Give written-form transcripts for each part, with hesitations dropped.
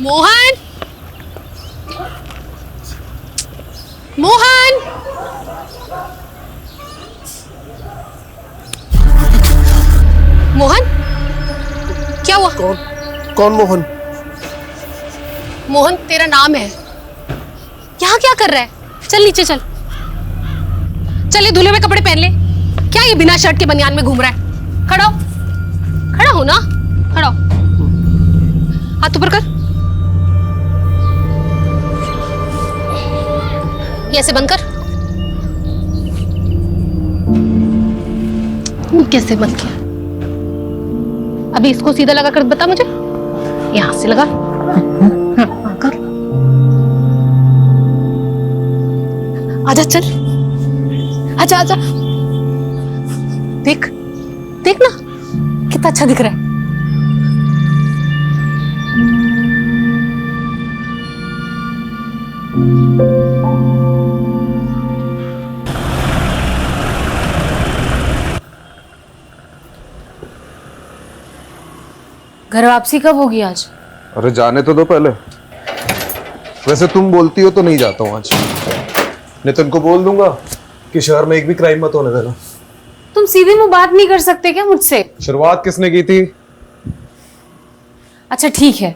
मोहन, मोहन, मोहन, क्या हुआ? कौन मोहन? मोहन तेरा नाम है। यहाँ क्या कर रहा है? चल नीचे चल। चल ये धुले हुए कपड़े पहन ले। क्या ये बिना शर्ट के बनियान में घूम रहा है? खड़ा हो, खड़ा हो ना, खड़ा हो। हाथ ऊपर कर, ये ऐसे बंद कर। कैसे बंद किया? अभी इसको सीधा लगा कर बता मुझे। यहां से लगा। कर। आजा चल, आजा आजा। देख देख ना कितना अच्छा दिख रहा है। घर वापसी कब होगी आज? अरे जाने तो दो पहले। वैसे तुम बोलती हो तो नहीं जाता हूँ आज। नितिन को बोल दूंगा कि शहर में एक भी क्राइम मत होने देना। तुम सीधे मुंह बात नहीं कर सकते क्या मुझसे? शुरुआत किसने की थी? अच्छा ठीक है,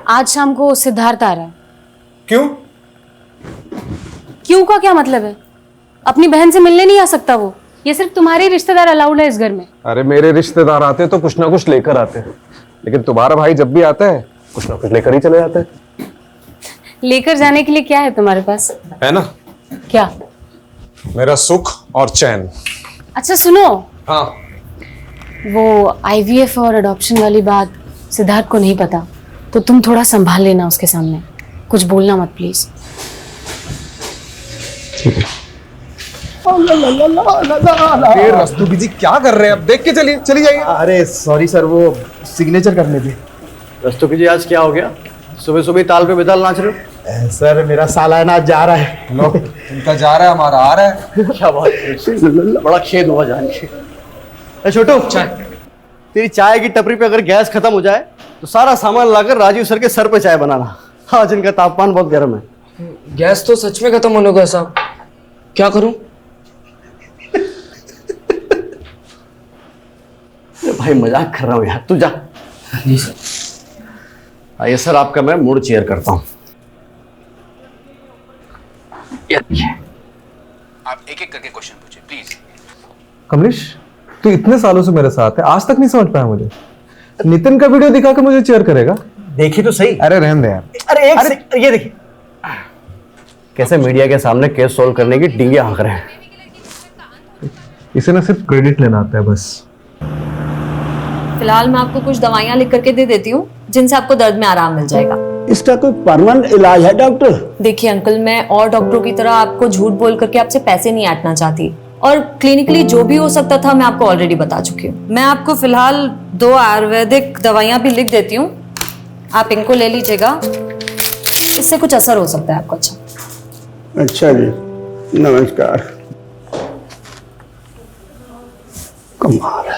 आज शाम को सिद्धार्थ आ रहा है। क्यों? क्यों का क्या मतलब है? अपनी बहन से मिलने नहीं आ सकता वो? ये सिर्फ तुम्हारे रिश्तेदार अलाउड है इस घर में। अरे मेरे रिश्तेदार आते तो कुछ ना कुछ लेकर आते हैं, लेकिन तुम्हारा भाई जब भी आता है कुछ ना कुछ लेकर ही चले जाते हैं। लेकर जाने के लिए क्या है तुम्हारे पास? है ना, क्या? मेरा सुख और चैन। अच्छा सुनो, हाँ। वो IVF और अडॉप्शन वाली बात सिद्धार्थ को नहीं पता, तो तुम थोड़ा संभाल लेना उसके सामने। कुछ बोलना मत प्लीज। ठीक है। रस्तोगी जी क्या कर रहे हैं? अब देख के चलिए, चली जाइए। अरे सॉरी सर, वो सिग्नेचर करने थे। रस्तोगी जी आज क्या हो गया? सुबह सुबह ताल पे बेताल नाच रहे हो? सर मेरा सालाना आज जा रहा है। लो, उनका जा रहा है, हमारा आ रहा है। क्या बात है, बड़ा खेद हुआ जान के। छोटू, चाय। तेरी चाय की टपरी पे अगर गैस खत्म हो जाए तो सारा सामान लाकर राजीव सर के सर पे चाय बनाना। आज इनका तापमान बहुत गर्म है। गैस तो सच में खत्म होने को है साहब, क्या करूं? भाई मजाक कर रहा हूँ यार, तू जा। जी सर। आइए सर, आपका मैं मूड चेयर करता हूँ। आप एक एक करके क्वेश्चन पूछिए प्लीज। कमलेश, तू इतने सालों से मेरे साथ है, आज तक नहीं समझ पाया मुझे। नितिन का वीडियो दिखा के मुझे चेयर करेगा? देखिए तो सही। अरे रहने दे यार। अरे ये देखिए कैसे मीडिया के सामने केस सोल्व करने की डींगे हाँक रहे हैं। इसे ना सिर्फ क्रेडिट लेना आता है बस। फिलहाल मैं आपको कुछ दवाइयाँ लिख करके दे देती हूँ जिनसे आपको दर्द में आराम मिल जाएगा। इसका कोई परमानेंट इलाज है डॉक्टर? देखिए अंकल, मैं और डॉक्टरों की तरह आपको झूठ बोल करके आपसे पैसे नहीं ऐंठना चाहती, और क्लिनिकली जो भी हो सकता था मैं आपको ऑलरेडी बता चुकी हूँ। मैं आपको फिलहाल 2 आयुर्वेदिक दवाइयाँ भी लिख देती हूँ, आप इनको ले लीजिएगा, इससे कुछ असर हो सकता है आपको। अच्छा जी, नमस्कार। कमाल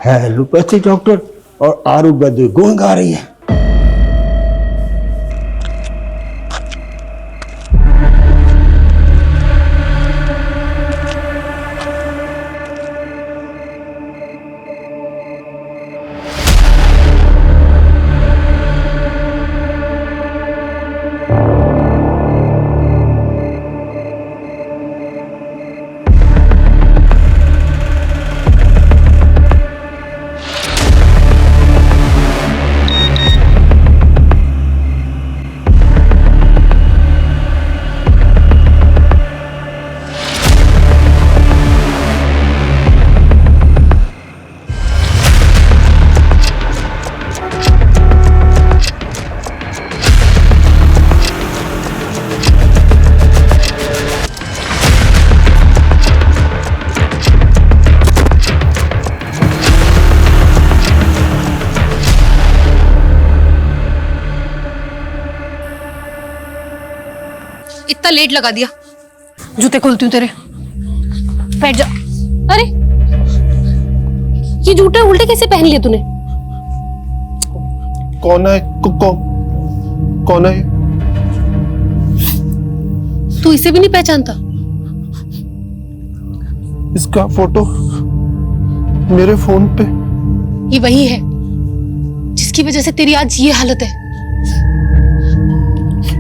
है, एलोपैथी डॉक्टर और आयुर्वेद गुण गा रही है। इतना लेट लगा दिया, जूते खोलती हूँ तेरे। बैठ जा। अरे ये जूते उल्टे कैसे पहन लिए तूने? कौन है? कौन है? तू इसे भी नहीं पहचानता? इसका फोटो मेरे फोन पे। ये वही है जिसकी वजह से तेरी आज ये हालत है।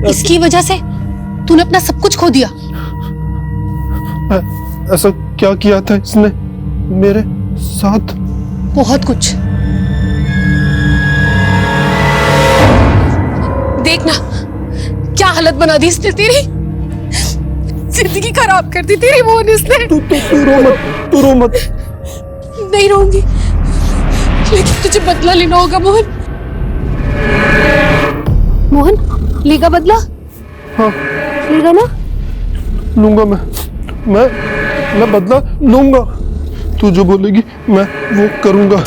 इसकी वजह से तूने अपना सब कुछ खो दिया। ऐसा क्या किया था इसने मेरे साथ? बहुत कुछ। देखना क्या हालत बना दी इसने तेरी। जिंदगी खराब कर दी तेरी मोहन इसने। तू रो मत। नहीं रहूंगी, लेकिन तुझे बदला लेना होगा मोहन। मोहन लेगा बदला? हाँ लेगा ना? लूंगा मैं बदला लूंगा। तू जो बोलेगी मैं वो करूंगा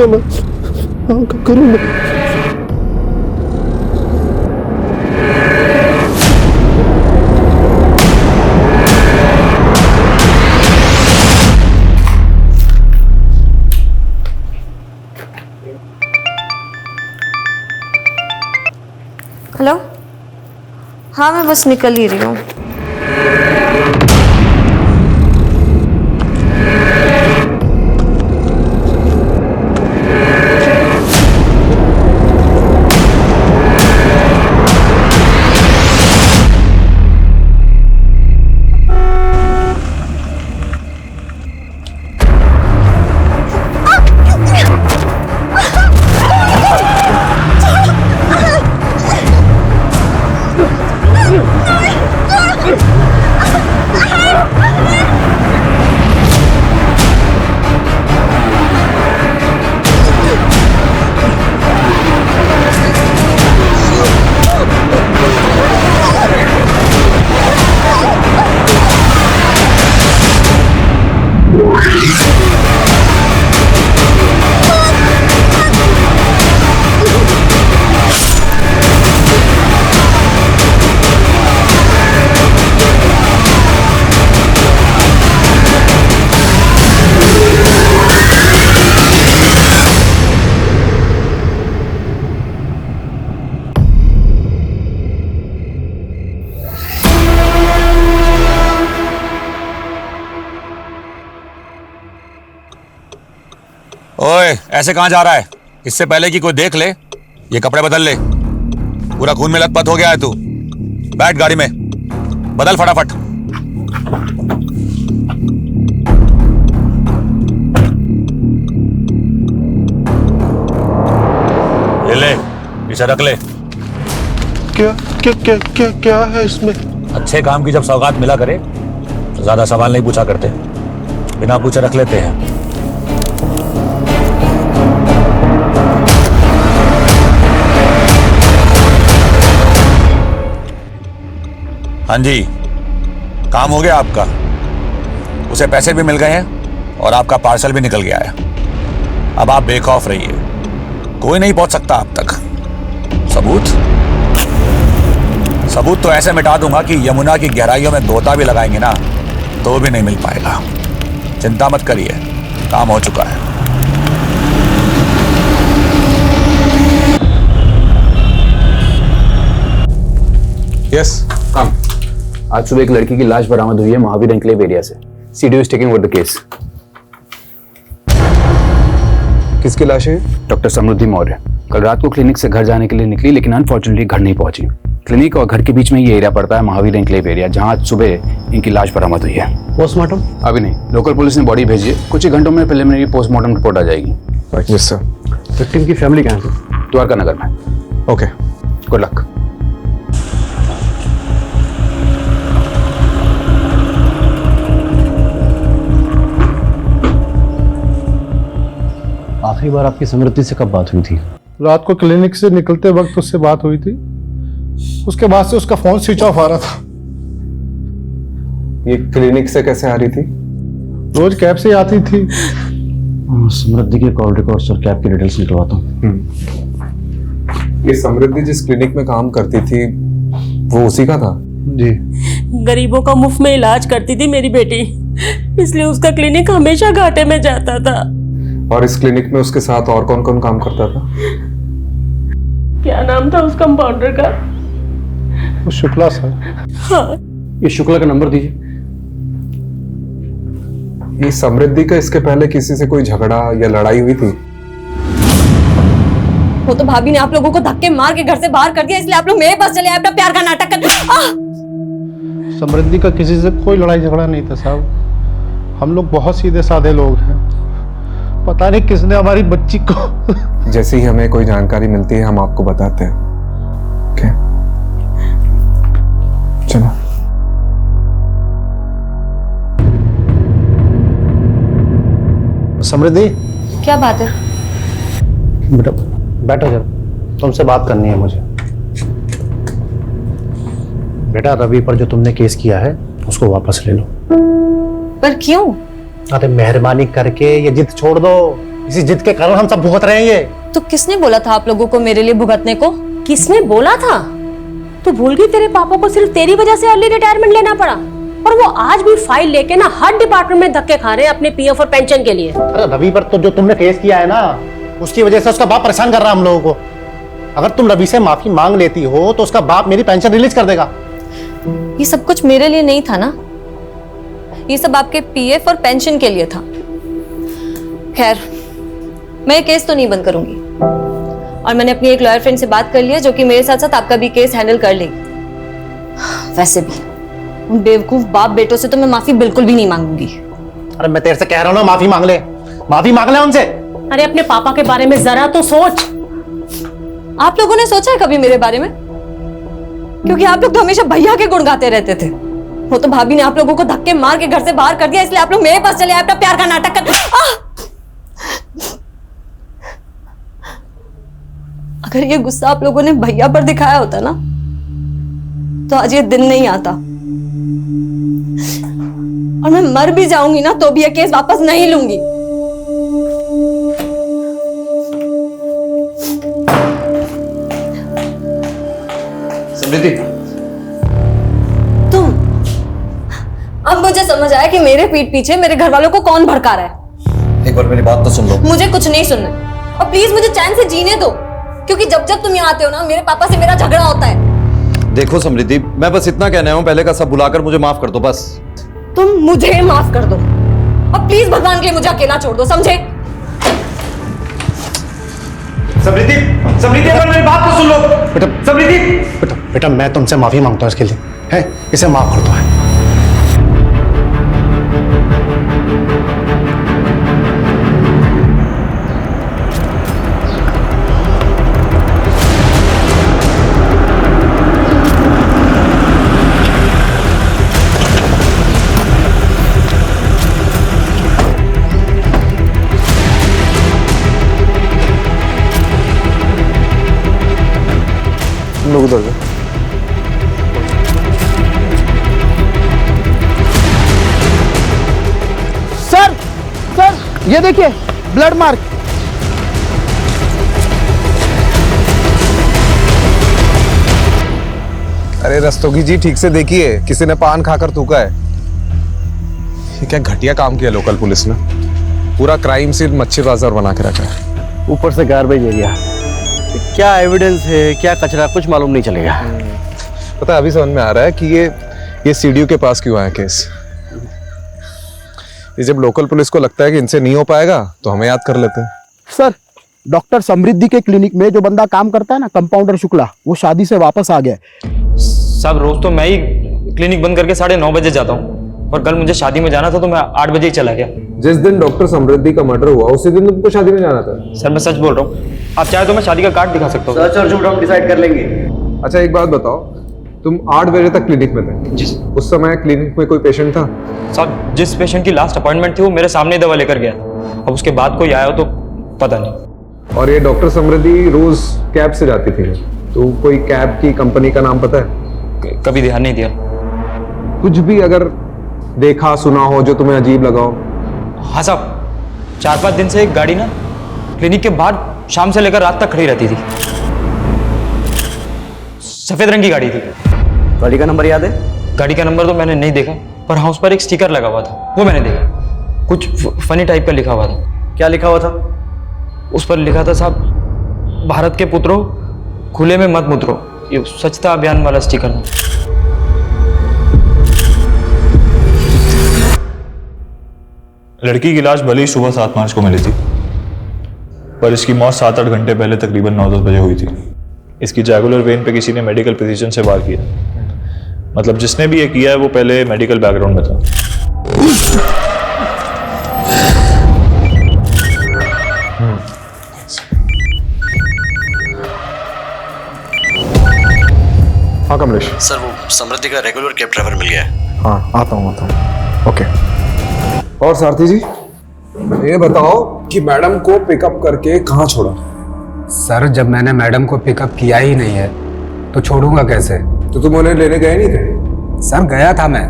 मैं। हाँ करूंगा। हेलो, हाँ मैं बस निकल ही रही हूँ। ओए, ऐसे कहाँ जा रहा है? इससे पहले कि कोई देख ले, ये कपड़े बदल ले। पूरा खून में लथपथ हो गया है तू। बैठ गाड़ी में, बदल फटाफट। ये ले, इसे रख ले। क्या है इसमें? अच्छे काम की जब सौगात मिला करे तो ज्यादा सवाल नहीं पूछा करते, बिना पूछे रख लेते हैं। हाँ जी, काम हो गया आपका। उसे पैसे भी मिल गए हैं और आपका पार्सल भी निकल गया है। अब आप बेखौफ रहिए, कोई नहीं पहुंच सकता आप तक। सबूत तो ऐसे मिटा दूंगा कि यमुना की गहराइयों में गोता भी लगाएंगे ना तो भी नहीं मिल पाएगा। चिंता मत करिए, काम हो चुका है। Yes come. आज सुबह एक लड़की की लाश बरामद हुई है महावीर एन्क्लेव एरिया से। CDO is taking over the case. किसकी लाश है? डॉक्टर समृद्धि मौर्य कल रात को क्लिनिक से घर जाने के लिए निकली, लेकिन अनफॉर्चुनेटली घर नहीं पहुंची। क्लिनिक और घर के बीच में ये एरिया पड़ता है महावीर एन्क्लेव एरिया, जहां आज सुबह इनकी लाश बरामद हुई है। पोस्टमार्टम अभी नहीं, लोकल पुलिस ने बॉडी भेजी है। कुछ ही घंटों में प्रिलिमिनरी पोस्टमार्टम रिपोर्ट आ जाएगी। Yes sir. विक्टिम की फैमिली कहाँ है? द्वारका नगर में। Okay, good luck. आखिरी बार आपकी समृद्धि से कब बात हुई थी? रात को क्लिनिक से निकलते वक्त उससे बात हुई थी। उसके बाद से उसका फोन स्विच ऑफ आ रहा था। ये क्लिनिक से कैसे आ रही थी? रोज कैब से आती थी। समृद्धि के कॉल रिकॉर्ड्स और कैब की डिटेल्स निकलवाता हूँ। ये समृद्धि जिस क्लिनिक में काम करती थी वो उसी का था? जी। गरीबों का मुफ्त में इलाज करती थी मेरी बेटी, इसलिए उसका क्लिनिक हमेशा घाटे में जाता था। और इस क्लिनिक में उसके साथ और कौन कौन काम करता था? क्या नाम था उस कंपाउंडर का? वो शुक्ला सर। हाँ। ये शुक्ला का नंबर दीजिए। ये समृद्धि का इसके पहले किसी से कोई झगड़ा या लड़ाई हुई थी? वो तो भाभी ने आप लोगों को धक्के मार के घर से बाहर कर दिया, इसलिए आप लोग मेरे पास चले आए अपना प्यार का नाटक कर। समृद्धि का किसी से कोई लड़ाई झगड़ा नहीं था साहब। हम लोग बहुत सीधे साधे लोग हैं। पता नहीं किसने हमारी बच्ची को जैसे ही हमें कोई जानकारी मिलती है हम आपको बताते हैं। ओके चलो। समृद्धि, क्या बात है? बेटा बैठो जरा, तुमसे बात करनी है मुझे। बेटा रवि पर जो तुमने केस किया है उसको वापस ले लो। पर क्यों? अरे मेहरबानी करके ये जिद छोड़ दो। इसी जिद के कारण हम सब भुगत रहे हैं ये। तो किसने बोला था आप लोगों को मेरे लिए भुगतने को? किसने बोला था? तू भूल गई तेरे पापा को सिर्फ तेरी वजह से अर्ली रिटायरमेंट लेना पड़ा, और वो आज भी फाइल लेके ना हर डिपार्टमेंट में धक्के खा रहे हैं अपने पीएफ और पेंशन के लिए। अरे रवि पर तो जो तुमने केस किया है ना, उसकी वजह से उसका बाप परेशान कर रहा है हम लोगों को। अगर तुम रवि से माफी मांग लेती हो तो उसका बाप मेरी पेंशन रिलीज कर देगा। ये सब कुछ मेरे लिए नहीं था ना, ये सब आपके पीएफ और पेंशन के लिए था। खैर, मैं केस तो नहीं बंद करूंगी, और मैंने अपनी एक लॉयर फ्रेंड से बात कर लिया जो कि मेरे साथ साथ आपका भी केस हैंडल कर लेगी। वैसे भी उन बेवकूफ बाप बेटों से तो मैं माफी बिल्कुल भी नहीं मांगूंगी। अरे मैं तेरे से कह रहा हूं ना, माफी मांग ले, माफी मांग ले उनसे। अरे अपने पापा के बारे में जरा तो सोच। आप लोगों ने सोचा है कभी मेरे बारे में? क्योंकि आप लोग तो हमेशा भैया के गुण गाते रहते थे। वो तो भाभी ने आप लोगों को धक्के मार के घर से बाहर कर दिया, इसलिए आप लोग मेरे पास चले आए अपना प्यार का नाटक कर। अगर ये गुस्सा आप लोगों ने भैया पर दिखाया होता ना, तो आज ये दिन नहीं आता, और मैं मर भी जाऊंगी ना तो भी ये केस वापस नहीं लूंगी। समृद्धि, तुम, अब मुझे समझ आया कि मेरे पीठ पीछे मेरे घर वालों को कौन भड़का रहा है। एक बार मेरी बात तो सुन लो। मुझे कुछ नहीं सुनना, और प्लीज मुझे चैन से जीने दो, क्योंकि जब जब तुम यहाँ आते हो ना, मेरे पापा से मेरा झगड़ा होता है। देखो समृद्धि, मैं बस इतना कहना हूं, पहले का सब भुलाकर मुझे माफ कर दो बस। तुम मुझे माफ कर दो, और प्लीज भगवान के लिए मुझे अकेला छोड़ दो, समझे? समृद्धि, समृद्धि एक बार मेरी बात तो सुन लो। बेटा समृद्धि, बेटा बेटा मैं तुमसे माफी मांगता हूँ इसके लिए, है इसे माफ कर दो। है लोग उधर जाओ। सर, सर ये देखिए ब्लड मार्क। अरे रस्तोगी जी, ठीक से देखिए, किसी ने पान खाकर थूका है। ये क्या घटिया काम किया लोकल पुलिस ने, पूरा क्राइम सीन मच्छी बाजार बना के रखा है। ऊपर से गार्बेज एरिया, क्या एविडेंस है क्या कचरा कुछ मालूम नहीं चलेगा। पता है, अभी समझ में आ रहा है कि ये सीडीओ के पास क्यों आया केस। ये जब लोकल पुलिस को लगता है कि इनसे नहीं हो पाएगा तो हमें याद कर लेते हैं। सर, डॉक्टर समृद्धि के क्लिनिक में जो बंदा काम करता है ना, कंपाउंडर शुक्ला, वो शादी से वापस आ गया। साहब रोज तो मैं ही क्लिनिक बंद करके 9:30 बजे जाता हूँ, और कल मुझे शादी में जाना था तो मैं 8 बजे ही चला गया। जिस दिन डॉक्टर समृद्धि का मर्डर हुआ उसी दिन तुमको शादी में जाना था। सर मैं सच बोल रहा हूँ, आप चाहे तो मैं शादी का कार्ड दिखा सकता हूँ। सच और झूठ हम डिसाइड कर लेंगे। अच्छा एक बात बताओ, तुम 8 बजे तक क्लिनिक में थे? जी। उस समय क्लिनिक में कोई पेशेंट था? साहब जिस पेशेंट की लास्ट अपॉइंटमेंट थी वो मेरे सामने दवा लेकर गया, अब उसके बाद कोई आया हो तो पता नहीं। और ये डॉक्टर समृद्धि रोज कैब से जाती थी, तो कोई कैब की कंपनी का नाम पता है? कभी ध्यान नहीं दिया। कुछ भी अगर देखा सुना हो जो तुम्हें अजीब लगा हो? हाँ साहब, 4-5 दिन से एक गाड़ी ना क्लिनिक के बाहर शाम से लेकर रात तक खड़ी रहती थी। सफेद रंग की गाड़ी थी। गाड़ी का नंबर याद है? गाड़ी का नंबर तो मैंने नहीं देखा, पर हाँ उस पर एक स्टिकर लगा हुआ था, वो मैंने देखा। कुछ फनी टाइप का लिखा हुआ था। क्या लिखा हुआ था? उस पर लिखा था साहब, भारत के पुत्रों खुले में मत मुतरो, ये स्वच्छता अभियान वाला स्टिकर है। लड़की की लाश भले ही सुबह 7 मार्च को मिली थी, पर इसकी मौत 7-8 घंटे पहले तकरीबन 9-10 बजे हुई थी। इसकी जैगुलर वेन पे किसी ने मेडिकल प्रिसीजन से वार किया। मतलब जिसने भी ये किया है वो पहले मेडिकल बैकग्राउंड में था। हाँ कमलेश। सर वो समृद्धि का रेगुलर कैब ड्राइवर मिल गया है। हाँ आता हूँ ओके। और सारथी जी ये बताओ कि मैडम को पिकअप करके कहाँ छोड़ा? सर जब मैंने मैडम को पिकअप किया ही नहीं है तो छोड़ूंगा कैसे? तो तुम उन्हें लेने गए नहीं थे? सर गया था मैं।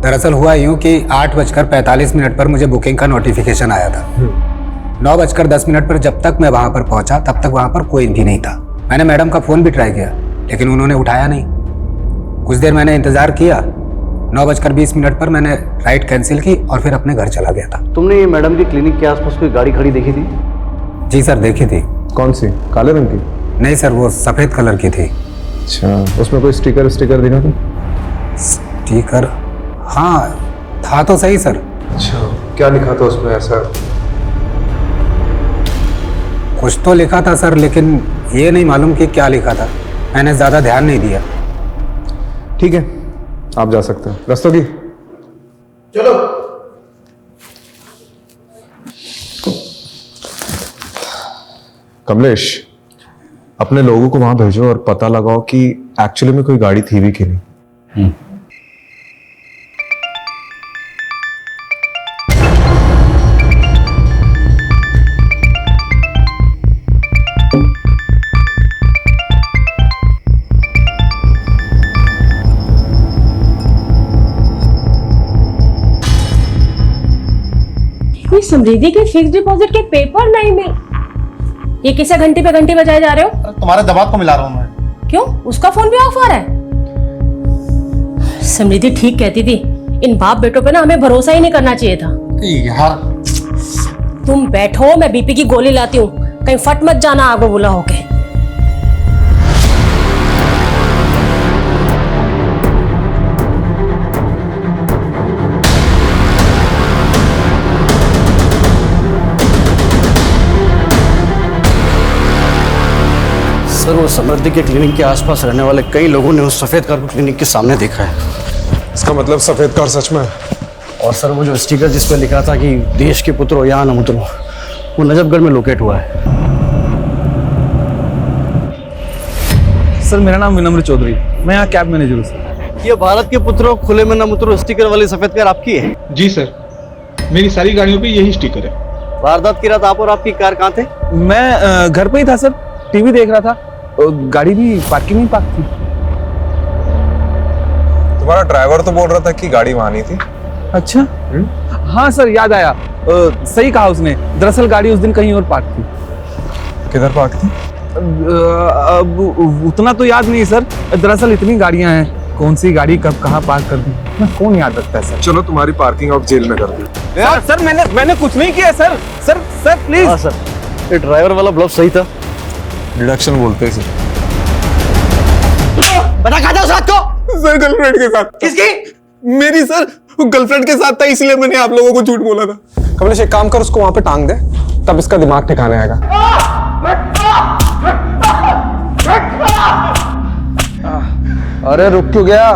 दरअसल हुआ यूं कि 8:45 पर मुझे बुकिंग का नोटिफिकेशन आया था। 9:10 पर जब तक मैं वहां पर पहुंचा तब तक वहां पर कोई भी नहीं था। मैंने मैडम का फोन भी ट्राई किया लेकिन उन्होंने उठाया नहीं। कुछ देर मैंने इंतजार किया। 9:20 पर मैंने राइड कैंसिल की और फिर अपने घर चला गया था। तुमने ये मैडम की क्लिनिक के आसपास कोई गाड़ी खड़ी देखी थी? जी सर देखी थी। कौन सी? काले रंग की? नहीं सर वो सफेद कलर की थी। अच्छा उसमें कोई स्टिकर दिखा था? स्टिकर हाँ था तो सही सर। अच्छा क्या लिखा था उसमें ऐसा? कुछ तो लिखा था सर लेकिन ये नहीं मालूम कि क्या लिखा था। मैंने ज्यादा ध्यान नहीं दिया। ठीक है आप जा सकते हो। रस्तोगी चलो। कमलेश अपने लोगों को वहां भेजो और पता लगाओ कि एक्चुअली में कोई गाड़ी थी भी कि नहीं। समृद्धि के फिक्स डिपॉजिट के पेपर नहीं मिल। ये किसे घंटे पे घंटे बजाए जा रहे हो? तुम्हारे दबाव को मिला रहा हूँ मैं। क्यों? उसका फोन भी ऑफ आ रहा है। समृद्धि ठीक कहती थी, इन बाप बेटों पे ना हमें भरोसा ही नहीं करना चाहिए था। यार तुम बैठो मैं बीपी की गोली लाती हूँ, कहीं फट मत जाना आगो बुला होके। सर वो समृद्धि के क्लिनिक के आसपास रहने वाले कई लोगों ने उस सफेद कार को क्लिनिक के सामने देखा है। इसका मतलब सफेद कार सच में है? और सर वो जो स्टिकर जिस पर लिखा था कि देश के पुत्रो यहाँ न उतरो, वो नजफगढ़ में लोकेट हुआ है। सर मेरा नाम विनम्र चौधरी, मैं यहाँ कैब मैनेजर हूँ सर। ये भारत के पुत्रों खुले में न उतरो स्टिकर वाली सफेद कार आपकी है? जी सर, मेरी सारी गाड़ियों पे यही स्टिकर है। वारदात की रात आप और आपकी कार कहाँ थे? मैं घर पे ही था सर, टीवी देख रहा था। गाड़ी भी पार्किंग में पार्क थी। तुम्हारा ड्राइवर तो बोल रहा था कि गाड़ी वहां नहीं थी। अच्छा हाँ सर याद आया। सही कहा उसने। दरअसल गाड़ी उस दिन कहीं और पार्क थी। किधर पार्क थी? अब उतना तो याद नहीं सर। दरअसल इतनी गाड़ियां हैं, कौन सी गाड़ी कब कहाँ पार्क कर दी ना कौन याद रखता है सर। चलो तुम्हारी पार्किंग अब जेल में कर दी। सर मैंने कुछ नहीं किया सर। Sir please. हाँ सर, ये ड्राइवर वाला ब्लफ सही था। डिडक्शन बोलते हैं सर। बता कहाँ था उस रात को? सर गर्लफ्रेंड के साथ। किसकी? मेरी सर, गर्लफ्रेंड के साथ था इसलिए मैंने आप लोगों को झूठ बोला था। कमलेश एक काम कर, उसको वहां पे टांग दे, तब इसका दिमाग ठिकाने आएगा। अरे रुक क्यों गया?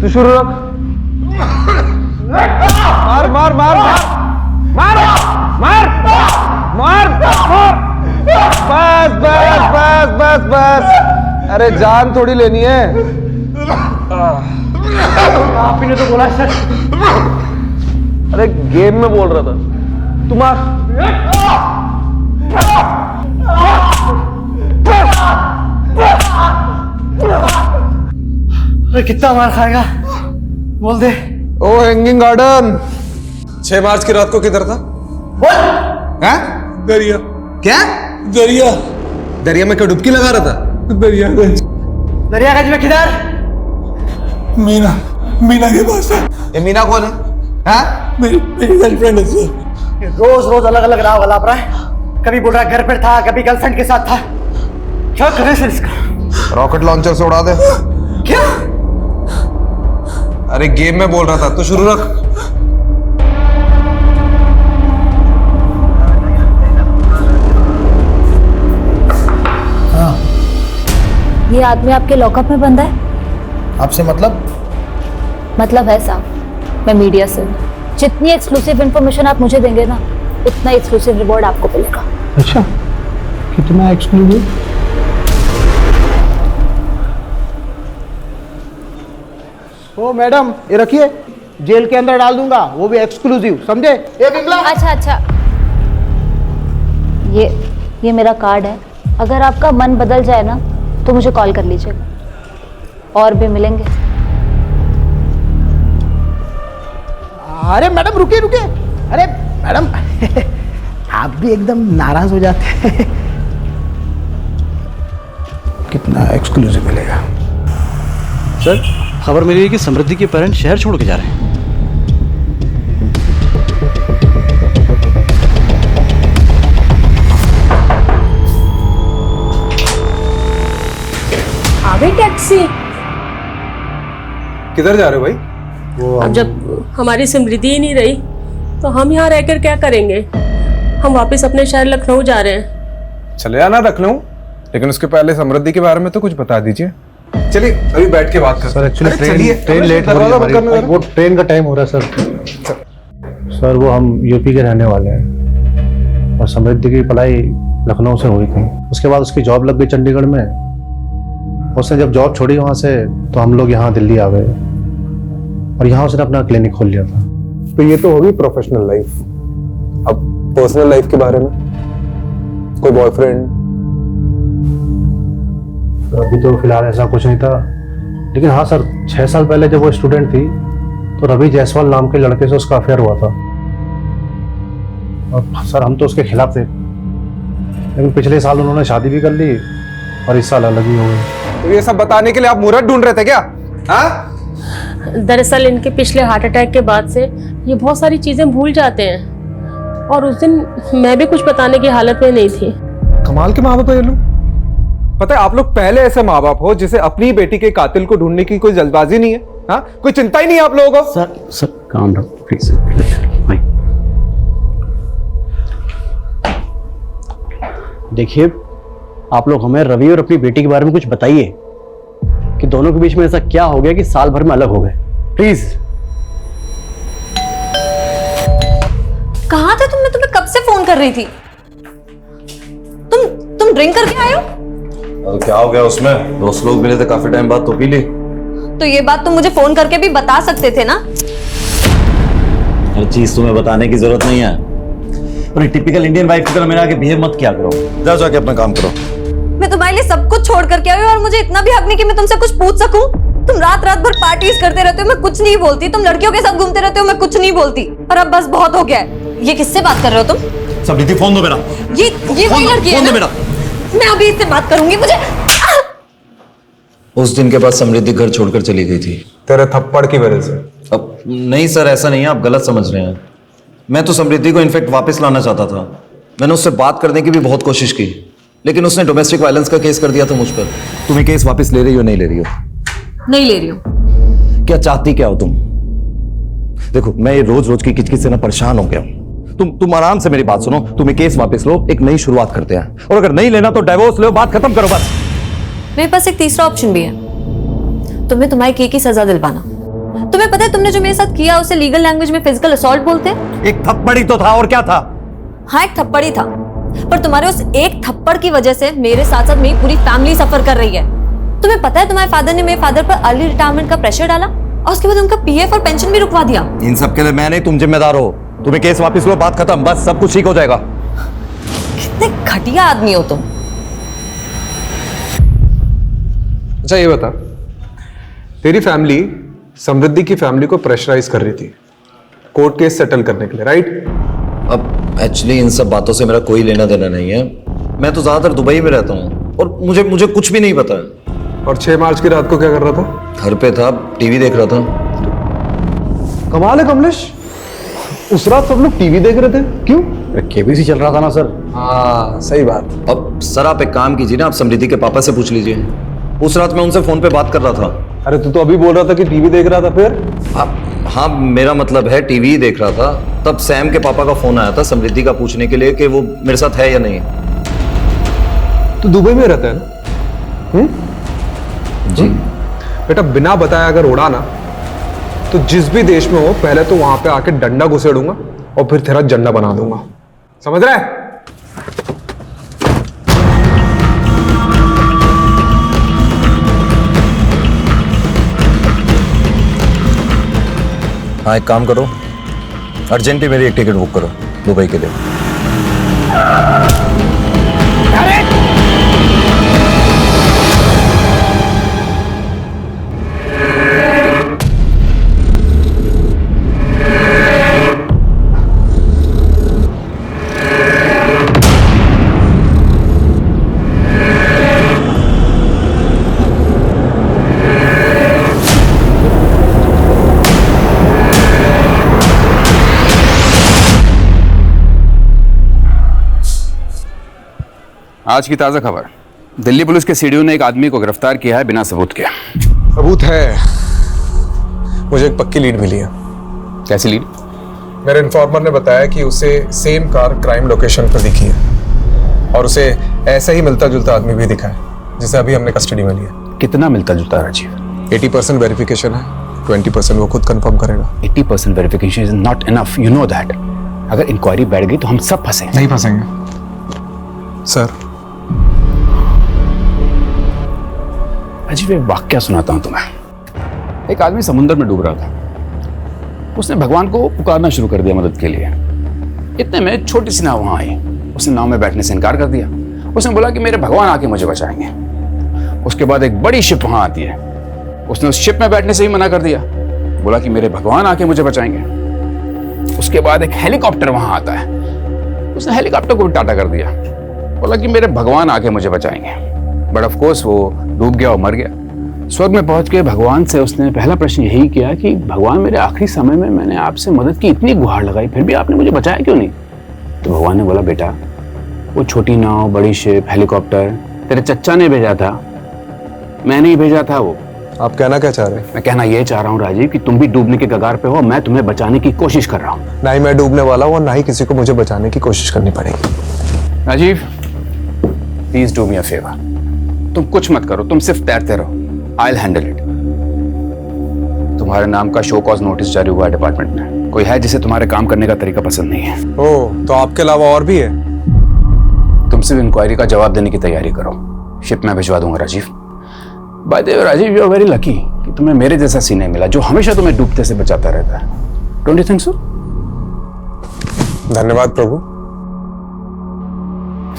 तू शुरू रख। मार मार मार मार मार मार मार। बस बस बस बस बस। अरे जान थोड़ी लेनी है। आप ही ने तो बोला सर। अरे गेम में बोल रहा था। तुम्हारा कितना मार खाएगा बोल दे। ओ हैंगिंग गार्डन 6 मार्च की रात को किधर था? हैं? दरिया। क्या? दरिया। दरिया में क्या डुबकी लगा रहा था? दरियागंज। दरियागंज में किधर? मीना के पास है। ये मीना कौन है? हाँ? मेरी गर्लफ्रेंड है सर। रोज रोज अलग अलग राह गलाप रहा है। कभी बोल रहा है घर पर था, कभी गर्लफ्रेंड के साथ था। क्या करे सर इसका? रॉकेट लॉन्चर से उड़ा दे। क्या? अरे गेम में बोल रहा था, तो शुरू रख। ये आदमी आपके लॉकअप में बंद है? आपसे मतलब? मतलब है साहब, मैं मीडिया से हूँ। जितनी एक्सक्लूसिव इंफॉर्मेशन आप मुझे देंगे ना, उतना एक्सक्लूसिव रिवॉर्ड आपको मिलेगा। अच्छा, कितना एक्सक्लूसिव? ओ मैडम, ये रखिए, जेल के अंदर डाल दूंगा, वो भी एक्सक्लूसिव, समझे? ये बिमला। अच्छा, ये मेरा कार्ड है। अगर आपका मन बदल जाए ना तो मुझे कॉल कर लीजिएगा, और भी मिलेंगे। अरे मैडम रुकिए। अरे मैडम आप भी एकदम नाराज हो जाते हैं। कितना एक्सक्लूसिव मिलेगा? सर, खबर मिली है कि समृद्धि के पेरेंट्स शहर छोड़ के जा रहे हैं। आवे टैक्सी। किधर जा रहे हो भाई? अब जब हमारी समृद्धि ही नहीं रही तो हम यहाँ रहकर क्या करेंगे? हम वापस अपने शहर लखनऊ जा रहे हैं। चले आना लखनऊ, लेकिन उसके पहले समृद्धि के बारे में तो कुछ बता दीजिए। चलिए अभी बैठ के बात करते हैं। सर एक्चुअली ट्रेन लेट हो रही है हमारी। वो ट्रेन का टाइम हो रहा है सर। सर वो हम यूपी के रहने वाले हैं और समृद्धि की पढ़ाई लखनऊ से हुई थी। उसके बाद उसकी जॉब लग गई चंडीगढ़ में। उसने जब जॉब छोड़ी वहाँ से तो हम लोग यहाँ दिल्ली आ गए और यहाँ उसने अपना क्लिनिक खोल लिया था। तो ये तो होगी प्रोफेशनल लाइफ। अब पर्सनल लाइफ के बारे में, कोई बॉयफ्रेंड? अभी तो फिलहाल ऐसा कुछ नहीं था, लेकिन हाँ सर, 6 साल पहले जब वो स्टूडेंट थी तो रवि जायसवाल नाम के लड़के से उसका अफेयर हुआ था। और सर हम तो उसके खिलाफ थे, लेकिन पिछले साल उन्होंने शादी भी कर ली और इस साल अलग ही हो गए। तो ये सब बताने के लिए आप मुहूर्त ढूंढ रहे थे क्या? हाँ? दरअसल इनके पिछले हार्ट अटैक के बाद से ये बहुत सारी चीजें भूल जाते हैं, और उस दिन मैं भी कुछ बताने की हालत में नहीं थी। कमाल के माँ बाप है ये लोग। पता है आप लोग पहले ऐसे माँ बाप हो जिसे अपनी बेटी के कातिल को ढूंढने की कोई जल्दबाजी नहीं है। हाँ, कोई चिंता ही नहीं है आप लोगों को। Sir calm down please. देखिए, आप लोग हमें रवि और अपनी बेटी के बारे में कुछ बताइए कि दोनों के बीच में ऐसा क्या हो गया कि साल भर में अलग हो गए, प्लीज। कहाँ थे तुम? मैं तुम्हें कब से फोन कर रही थी। तुम ड्रिंक करके आए हो? क्या हो गया उसमें? दोस्त लोग मिले थे काफी टाइम बाद, तो पी ली। तो ये बात तुम मुझे फोन करके भी बता सकते थे ना। हर चीज तुम्हें बताने की जरूरत नहीं है। और टिपिकल इंडियन वाइफ की तरह मेरे आगे बिहेव मत किया करो। जाओ जाके अपना काम करो। मैं तुम्हारे लिए सब कुछ छोड़ करके आई हूँ और मुझे इतना भी हक नहीं कि मैं तुमसे कुछ पूछ सकूं। तुम रात रात भर पार्टीज करते रहते हो, मैं कुछ नहीं बोलती। तुम लड़कियों के साथ घूमते रहते हो, मैं कुछ नहीं बोलती। पर अब बस बहुत हो गया है। ये किससे बात कर रहे हो तुम? समृद्धि फोन दो मेरा। ये वही लड़की है ना? मेरा। मैं अभी इससे बात करूंगी। मुझे उस दिन के बाद समृद्धि घर छोड़कर चली गई थी। तेरे थप्पड़ की वजह से? अब नहीं सर, ऐसा नहीं है, आप गलत समझ रहे हैं। मैं तो समृद्धि को इनफेक्ट वापस लाना चाहता था। मैंने उससे बात करने की भी बहुत कोशिश की, लेकिन उसने डोमेस्टिक वायलेंस का केस कर दिया था मुझ पर। तुम्हें केस वापस ले रही हो नहीं ले रही हो? नहीं ले रही हूँ। क्या चाहती क्या हो तुम? देखो, मैं ये रोज रोज की किचकिच से ना परेशान हो गया हूं। तुम आराम से मेरी बात सुनो। तुम्हें केस वापस लो, एक नई शुरुआत करते हैं। और अगर नहीं लेना तो डाइवोर्स लो, बात खत्म करो बस। मेरे पास एक तीसरा ऑप्शन भी है। तुम्हें तुम्हारे किए की सजा दिलवाना। तुम्हें पता है तुमने जो मेरे साथ किया उसे लीगल लैंग्वेज में फिजिकल असॉल्ट बोलते हैं। एक थप्पड़ ही तो था, और क्या था? हाँ, एक थप्पड़ ही था, पर तुम्हारे उस एक थप्पड़ की वजह से मेरे साथ साथ मेरी पूरी फैमिली सफर कर रही है। तुम्हें पता है तुम्हारे फादर ने मेरे फादर पर अर्ली रिटायरमेंट का प्रेशर डाला और उसके बाद उनका पीएफ और पेंशन भी रुकवा दिया। इन सब के लिए मैं नहीं, तुम जिम्मेदार हो। तुम्हें केस वापस लो, बात खत्म, बस सब कुछ ठीक हो जाएगा। कितने घटिया आदमी हो तुम। अच्छा ये बता, तेरी फैमिली समृद्धि की फैमिली को प्रेशराइज कर रही थी कोर्ट केस सेटल करने के लिए, राइट? अब एक्चुअली इन सब बातों से मेरा कोई लेना देना नहीं है। मैं तो ज्यादातर दुबई में रहता हूँ और मुझे कुछ भी नहीं पता। और 6 मार्च की रात को क्या कर रहा था? घर पे था, टीवी देख रहा था। कमाल है कमलेश, उस रात सब लोग टीवी देख रहे थे, क्यों? केबीसी चल रहा था ना सर। हाँ सही बात। अब सर आप एक काम कीजिए ना, आप समृद्धि के पापा से पूछ लीजिए। उस रात मैं उनसे फोन पे बात कर रहा था। अरे तू तो अभी बोल रहा था कि टीवी देख रहा था फिर। हाँ मेरा मतलब है टीवी ही देख रहा था, तब सैम के पापा का फोन आया था समृद्धि का पूछने के लिए कि वो मेरे साथ है या नहीं। तू दुबई में रहता है ना? जी। बेटा बिना बताया अगर उड़ा ना तो जिस भी देश में हो पहले तो वहां पे आके डंडा घुसेड़ूंगा और फिर तेरा झंडा बना दूंगा, समझ रहा है? हाँ एक काम करो, अर्जेंटली मेरी एक टिकट बुक करो दुबई के लिए। आज की ताज़ा खबर, दिल्ली पुलिस के सीडीओ ने एक आदमी को गिरफ्तार किया है बिना सबूत के। सबूत है, मुझे एक पक्की लीड मिली है। कैसी लीड? मेरे इन्फॉर्मर ने बताया कि उसे सेम कार क्राइम लोकेशन पर दिखी है और उसे ऐसा ही मिलता जुलता आदमी भी दिखा है जिसे अभी हमने कस्टडी में लिया। कितना मिलता जुलता राजीव? 80% वेरिफिकेशन है, 20% वो खुद कंफर्म करेगा। 80% verification is not enough, you know that. अगर इंक्वायरी बैठ गई तो हम सब फंसेंगे। नहीं फंसेंगे सर। अजीब एक वाक्या सुनाता हूं तुम्हें। एक आदमी समुद्र में डूब रहा था, उसने भगवान को पुकारना शुरू कर दिया मदद के लिए। इतने में छोटी सी नाव वहां आई, उसने नाव में बैठने से इनकार कर दिया। उसने बोला कि मेरे भगवान आके मुझे बचाएंगे। उसके बाद एक बड़ी शिप वहां आती है, उसने उस शिप में बैठने से ही मना कर दिया, बोला कि मेरे भगवान आके मुझे बचाएंगे। उसके बाद एक हेलीकॉप्टर वहां आता है, उसने हेलीकॉप्टर को भी टाटा कर दिया, बोला कि मेरे भगवान आके मुझे बचाएंगे। बट ऑफ कोर्स वो डूब गया और मर गया। स्वर्ग में पहुंच के भगवान से उसने पहला प्रश्न यही किया कि भगवान मेरे आखिरी समय में मैंने आपसे मदद की इतनी गुहार लगाई, फिर भी आपने मुझे बचाया क्यों नहीं? तो भगवान ने बोला बेटा वो छोटी नाव, बड़ी शिप, हेलीकॉप्टर तेरे चच्चा ने भेजा था, मैं नहीं भेजा था। वो आप कहना क्या चाह रहे हैं? मैं कहना ये चाह रहा हूँ राजीव कि तुम भी डूबने के कगार पे हो, मैं तुम्हें बचाने की कोशिश कर रहा हूँ। ना ही मैं डूबने वाला हूँ और ना ही किसी को मुझे बचाने की कोशिश करनी पड़ेगी। Rajiv please do me a favour, तुम कुछ मत करो, तुम सिर्फ तैरते रहो, आई विल हैंडल इट। तुम्हारे नाम का शो कॉज नोटिस जारी हुआ है डिपार्टमेंट में। कोई है जिसे तुम्हारे काम करने का तरीका पसंद नहीं है? ओह, तो आपके अलावा और भी है? तुम सिर्फ इंक्वायरी का जवाब देने की तैयारी करो, शिप में भिजवा दूंगा Rajiv. By the way Rajiv, you are very lucky कि तुम्हें मेरे जैसा सीने मिला जो हमेशा तुम्हें डूबते से बचाता रहता है। Don't you think so? धन्यवाद प्रभु।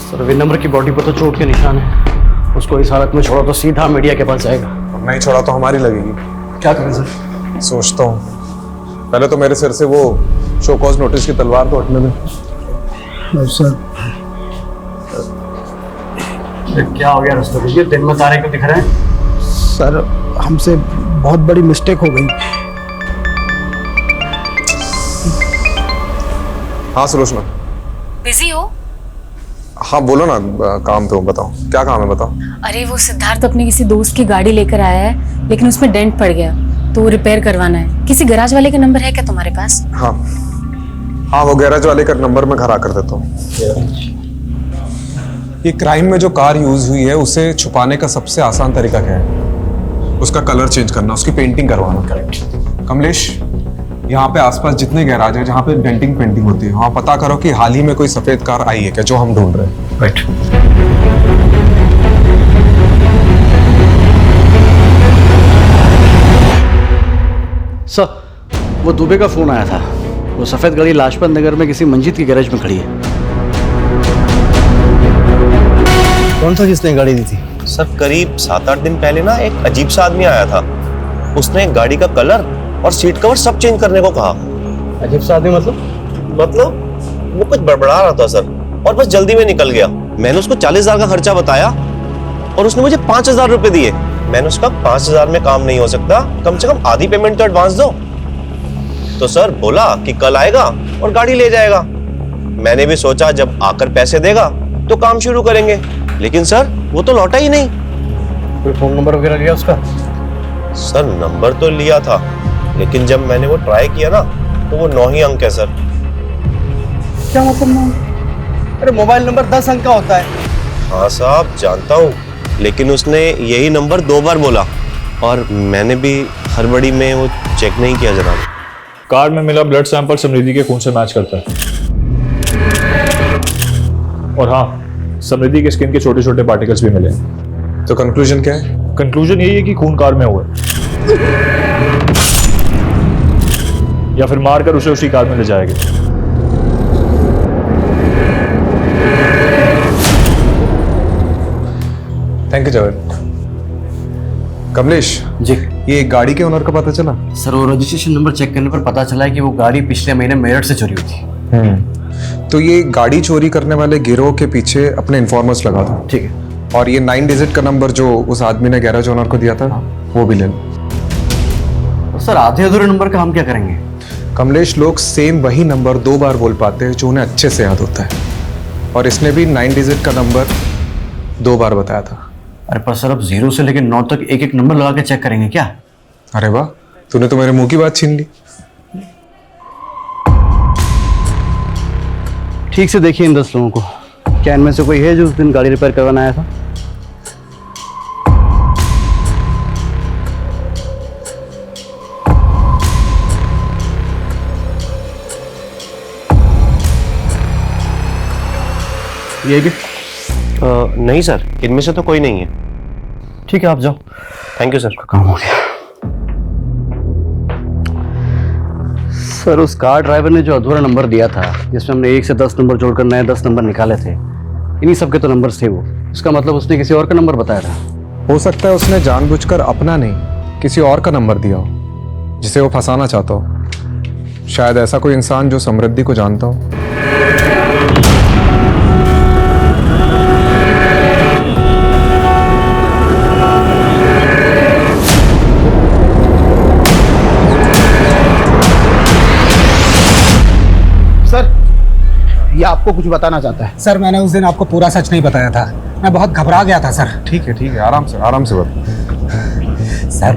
सर विनम्र की बॉडी पर तो चोट के निशान है, उसको इस हालत में छोड़ा तो सीधा मीडिया के पास जाएगा। और नहीं छोड़ा तो हमारी लगेगी। क्या करें सर? सोचता हूँ पहले तो मेरे सिर से वो शो कॉज नोटिस की तलवार तो हटने दे। सर क्या हो गया रस्तों? ये दिन में तारे क्यों दिख रहे हैं? सर हमसे बहुत बड़ी मिस्टेक हो गई। हाँ सुलोचना। बिजी हो? हाँ बोलो ना, काम पे हो, बताओ क्या काम है बताओ। अरे वो सिद्धार्थ अपने किसी दोस्त की गाड़ी लेकर आया है, लेकिन उसमें डेंट पड़ गया तो वो रिपेयर करवाना है। किसी गैराज वाले का नंबर है क्या तुम्हारे पास? हाँ हाँ, वो गैराज वाले का नंबर मैं घर आकर देता हूँ। ये क्राइम में जो कार यूज हुई है उसे छुपाने का सबसे आसान तरीका क्या है? उसका कलर चेंज करना, उसकी पेंटिंग करवाना। करेक्ट। कमलेश, यहाँ पे आसपास जितने गैराज है जहाँ पे डेंटिंग पेंटिंग होती है वहाँ पता करो कि हाल ही में कोई सफेद कार आई है क्या जो हम ढूंढ रहे हैं। राइट। सर वो दुबे का फोन आया था, वो सफेद गाड़ी लाजपत नगर में किसी मंजिद की गैरेज में खड़ी है। कौन सा किसने गाड़ी दी थी? सर करीब 7-8 दिन पहले ना एक अजीब सा आदमी आया था, उसने गाड़ी का कलर और सीट कवर सब चेंज करने को कहा। अजीब सा आदमी मतलब वो कुछ बड़बड़ा रहा था सर, और बस जल्दी में निकल गया। मैंने उसको 40,000 का खर्चा बताया और उसने मुझे 5,000 रुपए दिए। मैंने उसका 5,000 में काम नहीं हो सकता, कम से कम आधी पेमेंट तो एडवांस दो। तो सर बोला कि कल आएगा और गाड़ी ले जाएगा। मैंने भी सोचा जब आकर पैसे देगा तो काम शुरू करेंगे, लेकिन सर वो तो लौटा ही नहीं। कोई फोन नंबर वगैरह लिया उसका? सर नंबर तो लिया था, लेकिन जब मैंने वो ट्राई किया ना तो वो 9 ही अंक है सर। क्या मतलब? अरे मोबाइल नंबर 10 अंक का होता है। हाँ साहब जानता हूँ, लेकिन उसने यही नंबर 2 बार बोला और मैंने भी हड़बड़ी में वो चेक नहीं किया जनाब। कार्ड में मिला ब्लड सैंपल समृद्धि के खून से मैच करता है। और हाँ, समृद्धि के स्किन के छोटे छोटे पार्टिकल्स भी मिले। तो कंक्लूजन क्या है? कंक्लूजन यही है कि खून कार में हुआ है, या फिर मारकर उसे उसी कार में ले जाया गया। Thank you Javed. कमलेश जी, ये गाड़ी के ओनर का पता चला? सर वो रजिस्ट्रेशन नंबर चेक करने पर पता चला है कि वो गाड़ी पिछले महीने मेरठ से चोरी हुई थी। तो ये गाड़ी चोरी करने वाले गिरोह के पीछे अपने इन्फॉर्मर्स लगा था। ठीक है। और ये 9 डिजिट का नंबर जो उस आदमी ने गैराज ओनर को दिया था वो भी ले लो। तो सर आधे अधूरे नंबर का हम क्या करेंगे? कमलेश, लोग सेम वही नंबर 2 बार बोल पाते हैं जो उन्हें अच्छे से याद होता है, और इसने भी 9 डिजिट का नंबर 2 बार बताया था। अरे पर सर अब 0 से लेकर 9 तक एक एक नंबर लगा के चेक करेंगे क्या? अरे वाह, तूने तो मेरे मुंह की बात छीन ली। ठीक से देखिए इन 10 लोगों को, क्या इनमें से कोई है जो उस दिन गाड़ी रिपेयर करवाने आया था? ये भी? नहीं सर, इनमें से तो कोई नहीं है। ठीक है, आप जाओ। Thank you sir. काम हो गया। सर उस कार ड्राइवर ने जो अधूरा नंबर दिया था, जिसमें हमने 1 से 10 नंबर जोड़कर नए 10 नंबर निकाले थे, इन्हीं सब के तो नंबर्स थे वो। इसका मतलब उसने किसी और का नंबर बताया था। हो सकता है उसने जानबूझकर अपना नहीं किसी और का नंबर दिया हो, जिसे वो फंसाना चाहता हो। शायद ऐसा कोई इंसान जो समृद्धि को जानता हो। ये आपको कुछ बताना चाहता है। सर मैंने उस दिन आपको पूरा सच नहीं बताया था, मैं बहुत घबरा गया था सर। ठीक है, आराम से बता। सर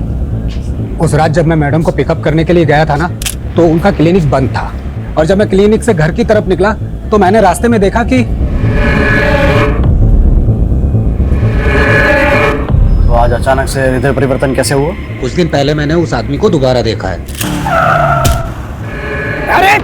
उस रात जब मैं मैडम को पिकअप करने के लिए गया था ना, तो उनका क्लिनिक बंद था, और जब मैं क्लिनिक से घर की तरफ निकला तो मैंने रास्ते में देखा कि तो आज अचानक से हृदय परिवर्तन कैसे हुआ? कुछ दिन पहले मैंने उस आदमी को दोबारा देखा है। अरे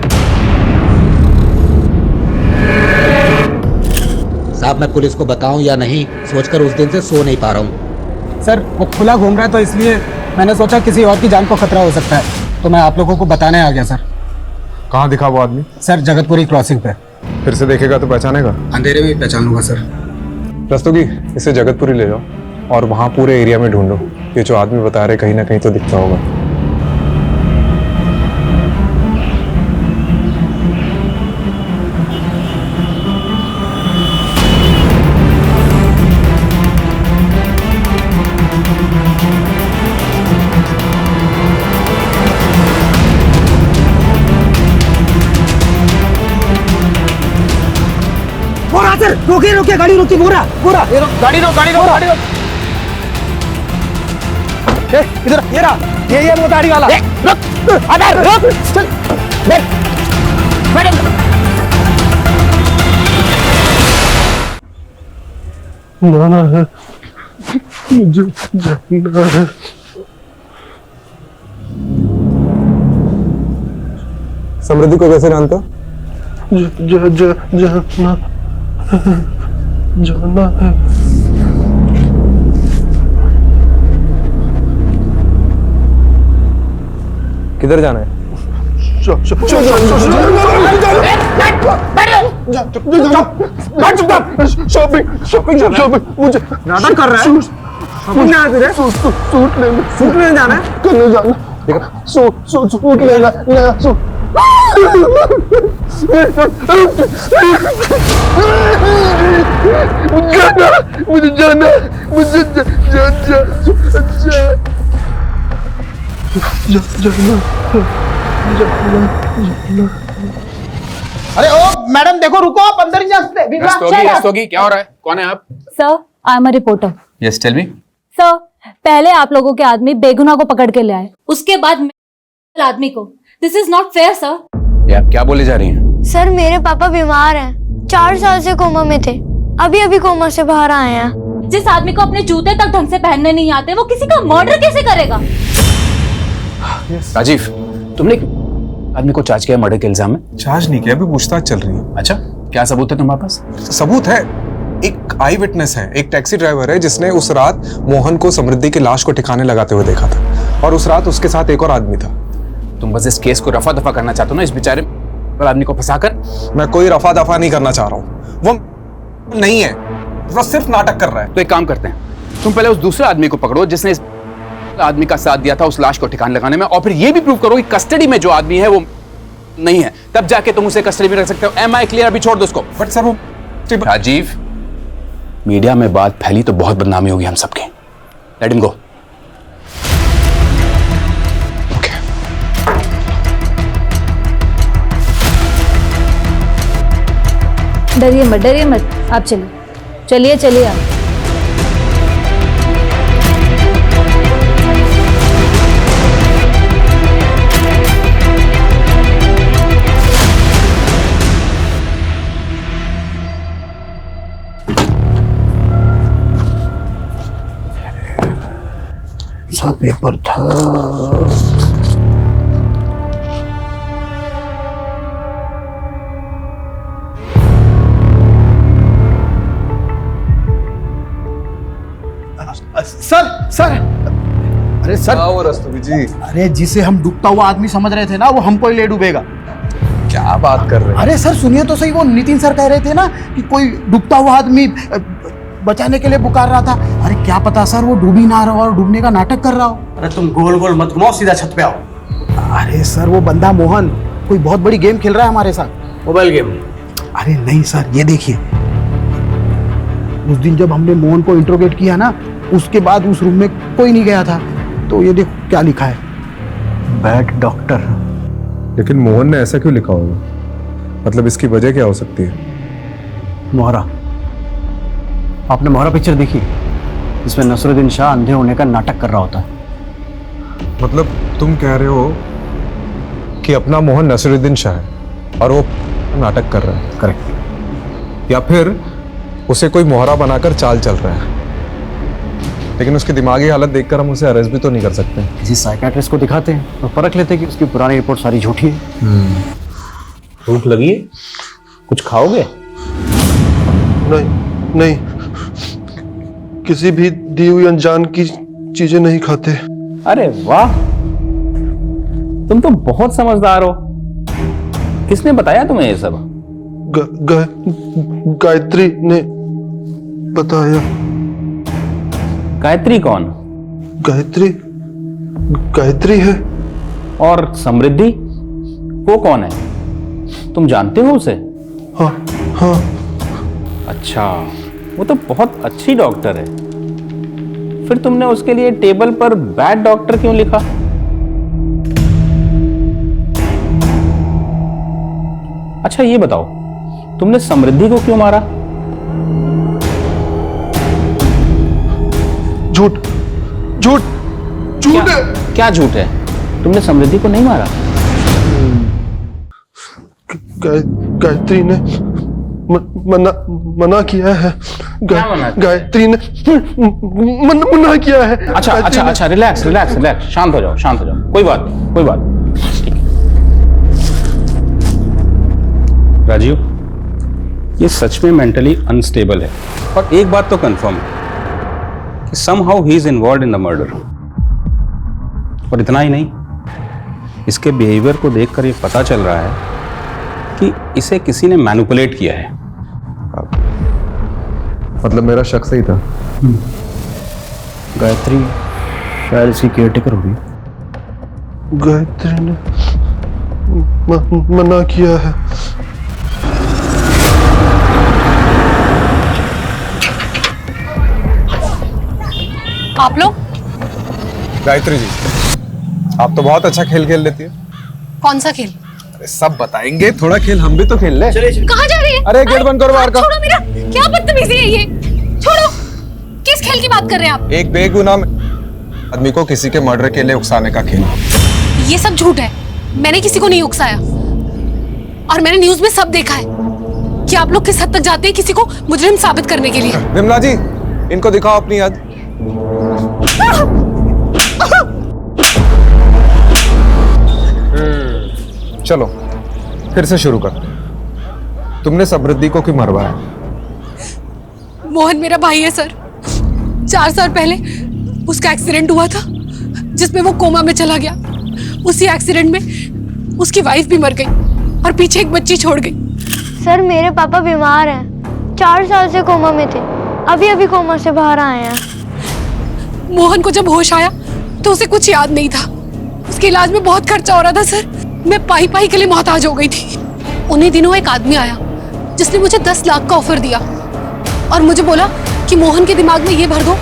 साहब, मैं पुलिस को बताऊं या नहीं सोचकर उस दिन से सो नहीं पा रहा हूं। सर वो खुला घूम रहा है, तो इसलिए मैंने सोचा किसी और की जान को खतरा हो सकता है, तो मैं आप लोगों को बताने आ गया सर। कहाँ दिखा वो आदमी? सर जगतपुरी क्रॉसिंग पे। फिर से देखेगा तो पहचानेगा? अंधेरे में ही पहचान लूंगा सर। रस्तोगी, इसे जगतपुरी ले जाओ और वहाँ पूरे एरिया में ढूंढो। ये जो आदमी बता रहे कहीं ना कहीं तो दिखता होगा। सर रोकिए, गाड़ी रोकिए। बोरा गाड़ी रोक। इधर ये रहा, ये वो गाड़ी वाला। रुक, चल बैठ। जाना है, मुझे जाना है। समृद्धि को कैसे जानते हो? जाना है। किधर जाना है? शॉपिंग मुझे नाटक कर रहा है। सूट लेने जाना है। करने जाना। सूट लेना मुझे जाना। अरे ओ मैडम देखो, रुको, आप अंदर ही जा सकते। रस्तोगी, क्या हो रहा है? कौन है आप? Sir, I am a reporter. Yes, tell me. Sir, पहले आप लोगों के आदमी बेगुनाह को पकड़ के ले आए, उसके बाद आदमी को। This is not fair sir. ये आप क्या बोले जा रही हैं? सर, मेरे पापा बीमार हैं, 4 साल से कोमा में थे, अभी कोमा से बाहर आए हैं। जिस आदमी को अपने जूते तक ढंग से पहनने नहीं आते, वो किसी का मर्डर कैसे करेगा? राजीव, तुमने आदमी को चार्ज किया मर्डर के इल्जाम में? चार्ज नहीं किया, अभी पूछताछ चल रही है। अच्छा, क्या सबूत है तुम्हारे पास? सबूत है, एक आई विटनेस है, एक टैक्सी ड्राइवर है जिसने उस रात मोहन को समृद्धि की लाश को ठिकाने लगाते हुए देखा था, और उस रात उसके साथ एक और आदमी था। तुम बस इस केस को रफा दफा करना चाहते हो ना, इस बेचारे आदमी को फंसाकर? मैं कोई रफा दफा नहीं करना चाह रहा हूँ, वो नहीं है, वो सिर्फ नाटक कर रहा है। तो एक काम करते हैं, तुम पहले उस दूसरे आदमी को पकड़ो जिसने इस आदमी का साथ दिया था उस लाश को ठिकाने लगाने में, और फिर ये भी प्रूव करो कि कस्टडी में जो आदमी है वो नहीं है, तब जाके तुम उसे कस्टडी में रख सकते हो। Am I clear? अभी छोड़ दो उसको। बट सर वो राजीव, मीडिया में बात फैली तो बहुत बदनामी होगी हम सबकी। Let him go. डरिए मत, आप चलिए आप। सा पेपर था। सर, अरे सर, रस्तोगी जी, अरे जिसे हम डूबता हुआ आदमी समझ रहे थे ना, वो हमको ही ले डूबेगा। क्या बात कर रहे हैं? अरे सर सुनिए तो सही, वो नितिन सर कह रहे थे ना कि कोई डूबता हुआ आदमी बचाने के लिए पुकार रहा था। अरे क्या पता सर, वो डूब ही ना रहा हो और डूबने का नाटक कर रहा हो। अरे तुम गोल गोल मत घुमाओ, सीधा छत पे आओ। अरे सर, वो बंदा मोहन कोई बहुत बड़ी गेम खेल रहा है हमारे साथ। Mobile game? अरे नहीं सर, ये देखिए, उस दिन जब हमने मोहन को इंट्रोगेट किया ना, उसके बाद उस रूम में कोई नहीं गया था। तो ये देखो क्या लिखा है, बैड डॉक्टर। लेकिन मोहन ने ऐसा क्यों लिखा होगा? मतलब इसकी वजह क्या हो सकती है? मोहरा, आपने मोहरा पिक्चर देखी? इसमें नसरुद्दीन शाह अंधे होने का नाटक कर रहा होता है। मतलब तुम कह रहे हो कि अपना मोहन नसरुद्दीन शाह है और वो नाटक कर रहा है? करेक्ट। या फिर उसे कोई मोहरा बनाकर चाल चल रहा है, लेकिन उसकी दिमागी हालत देखकर हम उसे अरेस्ट भी तो नहीं कर सकते। किसी साइकियाट्रिस्ट को दिखाते हैं और परख लेते हैं कि उसकी पुरानी रिपोर्ट सारी झूठी है। भूख लगी है? कुछ खाओगे? नहीं, किसी भी दी हुई अनजान की चीजें नहीं खाते। अरे वाह, तुम तो बहुत समझदार हो। किसने बताया तुम्हें ये सब? गायत्री ने बताया। गायत्री कौन? गायत्री है। और समृद्धि, वो कौन है? तुम जानते हो उसे? हाँ। अच्छा, वो तो बहुत अच्छी डॉक्टर है। फिर तुमने उसके लिए टेबल पर बैड डॉक्टर क्यों लिखा? अच्छा ये बताओ, तुमने समृद्धि को क्यों मारा? झूठ है। क्या झूठ है? तुमने समृद्धि को नहीं मारा? गायत्री ने मना किया है। गायत्री ने मना किया है। अच्छा, रिलैक्स, शांत हो जाओ। कोई बात ठीक है। राजीव, ये सच में मेंटली अनस्टेबल है, और एक बात तो कंफर्म है कि somehow he is involved in the murder. और इतना ही नहीं, इसके बिहेवियर को देखकर ये पता चल रहा है कि इसे किसी ने मैनिपुलेट किया है। मतलब मेरा शक सही था। गायत्री शायद इसकी केयरटेकर होगी। गायत्री ने मना किया है। आप लोग? गायत्री जी, आप तो बहुत अच्छा खेल खेल लेती है। कौन सा खेल? अरे सब बताएंगे, थोड़ा खेल हम भी तो खेल ले। कहाँ जा रही है? अरे गेट बंद करो बाहर का। छोड़ो मेरा, क्या बदतमीजी है ये? छोड़ो। किस खेल की बात कर रहे हैं आप? एक बेगुनाह आदमी को किसी के मर्डर के लिए उकसाने का खेल। ये सब झूठ है, मैंने किसी को नहीं उकसाया। और मैंने न्यूज में सब देखा है कि आप लोग किस हद तक जाते हैं किसी को मुजरिम साबित करने के लिए। विमला जी, इनको दिखाओ अपनी याद। चलो फिर से शुरू कर। तुमने समृद्धि को क्यों मरवाया? मोहन मेरा भाई है सर। 4 साल पहले उसका एक्सीडेंट हुआ था जिसमें वो कोमा में चला गया। उसी एक्सीडेंट में उसकी वाइफ भी मर गई और पीछे एक बच्ची छोड़ गई। सर मेरे पापा बीमार हैं, 4 साल से कोमा में थे, अभी अभी कोमा से बाहर आए हैं। मोहन को जब होश आया तो उसे कुछ याद नहीं था। उसके इलाज में बहुत खर्चा हो रहा था सर। मैं पाई पाई के लिए मोहताज हो गई थी। उन्हीं दिनों एक आदमी आया जिसने मुझे 10 लाख का ऑफर दिया और मुझे बोला कि मोहन के दिमाग में ये भर दो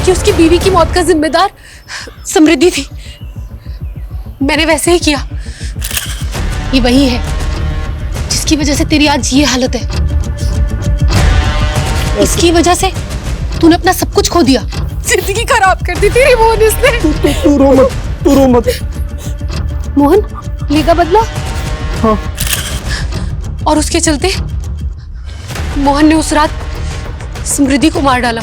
कि उसकी बीवी की मौत का जिम्मेदार समृद्धि थी। मैंने वैसे ही किया। ये वही है जिसकी वजह से तेरी आज ये हालत है। इसकी वजह से तूने अपना सब कुछ खो दिया। जिंदगी खराब कर दी तेरी मोहन इसने। तू रो मत, तू रो मत। मोहन लेगा बदला? हाँ। और उसके चलते मोहन ने उस रात समृद्धि को मार डाला।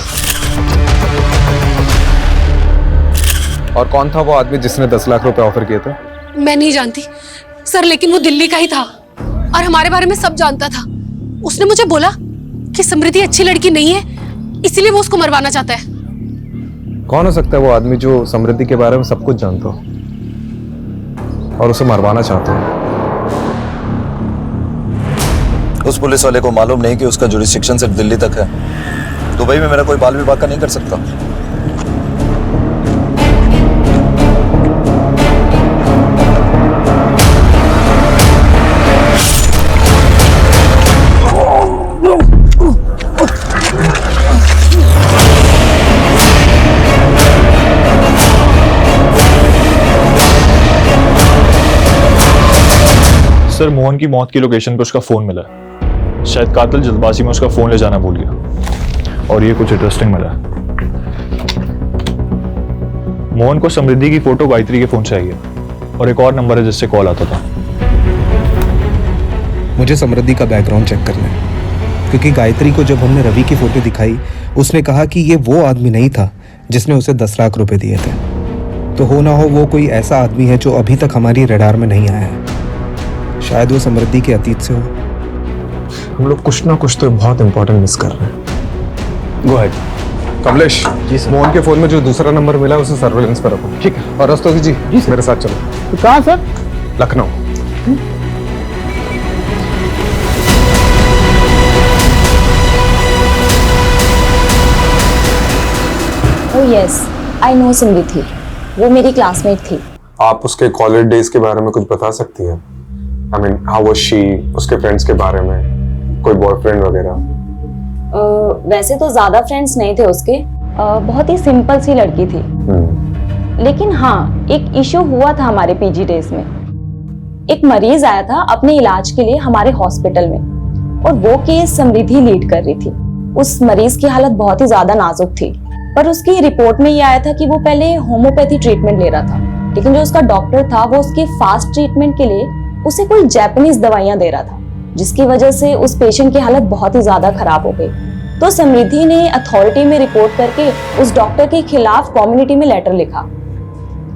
और कौन था वो आदमी जिसने 10 लाख रुपए ऑफर किए थे? मैं नहीं जानती सर, लेकिन वो दिल्ली का ही था और हमारे बारे में सब जानता था। उसने मुझे बोला कि समृद्धि अच्छी लड़की नहीं है, इसीलिए वो उसको मरवाना चाहता है। कौन हो सकता है वो आदमी जो समृद्धि के बारे में सब कुछ जानता हो और उसे मरवाना चाहता है? उस पुलिस वाले को मालूम नहीं कि उसका जुरिस्डिक्शन सिर्फ दिल्ली तक है। दुबई में मेरा कोई बाल विभाग का नहीं कर सकता। सर मोहन की मौत की लोकेशन पर उसका फोन मिला है। शायद कातिल जल्दबाजी में उसका फोन ले जाना भूल गया। और ये कुछ इंटरेस्टिंग मिला। मोहन को समृद्धि की फोटो गायत्री के फोन से आई है और एक और नंबर है जिससे कॉल आता था। मुझे समृद्धि का बैकग्राउंड चेक करना है, क्योंकि गायत्री को जब हमने रवि की फोटो दिखाई उसने कहा कि ये वो आदमी नहीं था जिसने उसे 10 लाख रुपए दिए थे। तो हो ना हो वो कोई ऐसा आदमी है जो अभी तक हमारी रडार में नहीं आया है। शायद वो समृद्धि के अतीत से हो। हम लोग कुछ ना कुछ तो बहुत इंपॉर्टेंट मिस कर रहे हैं। Go ahead. Kamlesh ji sir. Mohan के फोन में जो दूसरा नंबर मिला है उसे सर्वेलेंस पर रखो। ठीक है। और रस्तोगी जी मेरे साथ चलो। तो कहाँ sir? Lucknow. Oh yes, I know Samriddhi. वो मेरी क्लासमेट थी। आप उसके कॉलेज डेज के बारे में कुछ बता सकती हैं? I mean how was she, उसके फ्रेंड्स के बारे में, कोई बॉयफ्रेंड वगैरह? वैसे तो ज्यादा फ्रेंड्स नहीं थे उसके। बहुत ही सिंपल सी लड़की थी। लेकिन हाँ, एक इशू हुआ था हमारे पीजी डेज में। एक मरीज आया था अपने इलाज के लिए हमारे हॉस्पिटल में और वो केस समृद्धि लीड कर रही थी। उस मरीज की हालत बहुत ही ज्यादा नाजुक थी, पर उसकी रिपोर्ट में ये आया था कि वो पहले होम्योपैथी ट्रीटमेंट ले रहा था, लेकिन जो उसका डॉक्टर था वो उसके फास्ट ट्रीटमेंट के लिए उसे कोई जापानीज दवाइयां दे रहा था, जिसकी वजह से उस पेशेंट की हालत बहुत ही ज्यादा खराब हो गई। तो समृद्धि ने अथॉरिटी में रिपोर्ट करके उस डॉक्टर के खिलाफ कम्युनिटी में लेटर लिखा।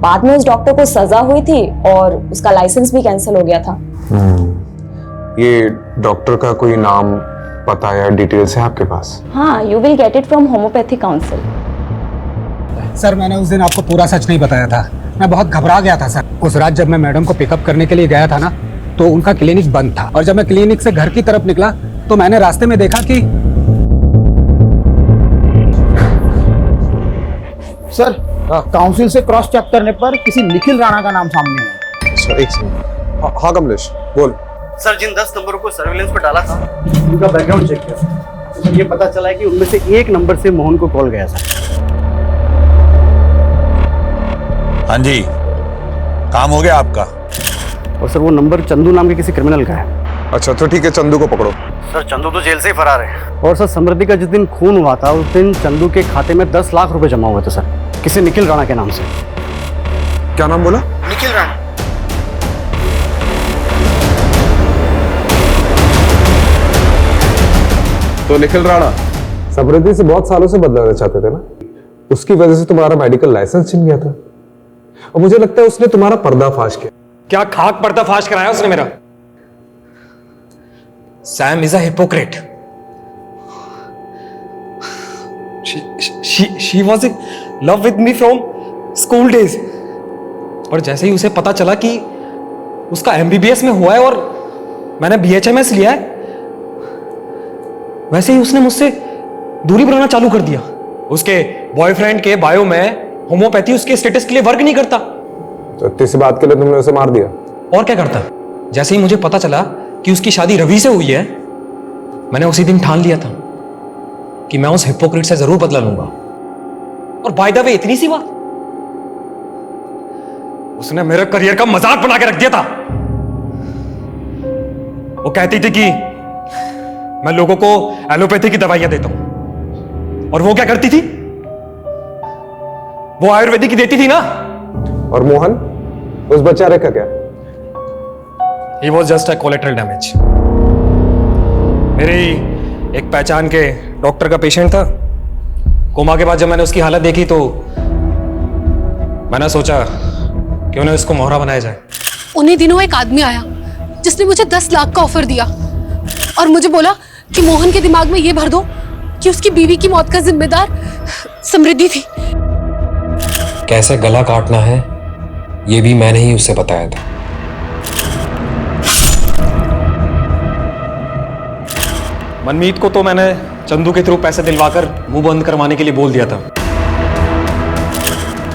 बाद में उस डॉक्टर को सजा हुई थी और उसका लाइसेंस भी कैंसिल हो गया था। ये डॉक्टर का कोई नाम पता या डिटेल्स है आपके पास? हाँ, you will get it from homeopathy council. Sir मैंने उस दिन आपको पूरा सच नहीं बताया था। मैं बहुत घबरा गया था सर। उस रात जब मैं मैडम को पिकअप करने के लिए गया था ना, तो उनका क्लिनिक बंद था और जब मैं क्लिनिक से घर की तरफ निकला तो मैंने रास्ते में देखा कि सर काउंसिल से क्रॉस चेक करने पर किसी निखिल राणा का नाम सामने आया। सर एक सेकंड। हाँ कमलेश बोल। सर जिन 10 नंबरों को सर्विलेंस पर डाला था उनका बैकग्राउंड चेक किया। सर ये पता चला है कि उनमें से एक नंबर से मोहन को कॉल गया था। हाँ जी, काम हो गया आपका? और सर वो नंबर चंदू नाम के किसी क्रिमिनल का है। अच्छा तो ठीक है, चंदू को पकड़ो। सर चंदू तो जेल से ही फरार है। और सर समृद्धि का जिस दिन खून हुआ था उस दिन चंदू के खाते में 10 लाख रुपए जमा हुए थे सर, किसी निखिल राणा के नाम से। क्या नाम बोला? निखिल राणा। तो निखिल राणा समृद्धि से बहुत सालों से बदलाना चाहते थे ना, उसकी वजह से तुम्हारा मेडिकल लाइसेंस छिन गया था और मुझे लगता है उसने तुम्हारा पर्दाफाश किया। क्या खाक पर्दाफाश कराया उसने मेरा? Sam is a hypocrite. She was in love with me from school days, और जैसे ही उसे पता चला कि उसका एमबीबीएस में हुआ है और मैंने बीएचएमएस लिया है, वैसे ही उसने मुझसे दूरी बनाना चालू कर दिया। उसके बॉयफ्रेंड के बायो में होम्योपैथी उसके स्टेटस के लिए वर्क नहीं करता। तो इतनी सी बात के लिए तुमने उसे मार दिया? और क्या करता? जैसे ही मुझे पता चला कि उसकी शादी रवि से हुई है, मैंने उसी दिन ठान लिया था कि मैं उस हिपोक्रेट से जरूर बदला लूंगा। और बाय द वे इतनी सी बात, उसने मेरे करियर का मजाक बना के रख दिया था। वो कहती थी कि मैं लोगों को एलोपैथी की दवाइयां देता हूं, और वो क्या करती थी? वो आयुर्वेदिक की देती थी ना। और मोहन, उस बेचारे का क्या? He was just a collateral damage. मेरे एक पहचान के डॉक्टर का पेशेंट था। कोमा के बाद जब मैंने उसकी हालत देखी तो मैंने सोचा क्यों ना इसको मोहरा बनाया जाए। उन्हीं दिनों एक आदमी आया जिसने मुझे 10 लाख का ऑफर दिया और मुझे बोला कि मोहन के दिमाग में ये भर दो कि उसकी बीवी की मौत का जिम्मेदार समृद्धि थी। कैसे गला काटना है ये भी मैंने ही उसे बताया था। मनमीत को तो मैंने चंदू के थ्रू पैसे दिलवाकर मुंह बंद करवाने के लिए बोल दिया था,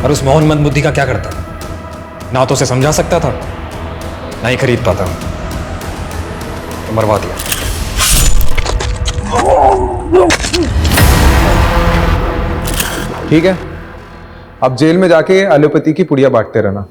और उस मोहन मंद बुद्धि का क्या करता? ना तो उसे समझा सकता था, ना ही खरीद पाता, तो मरवा दिया। ठीक है, अब जेल में जाके एलोपैथी की पुड़िया बांटते रहना।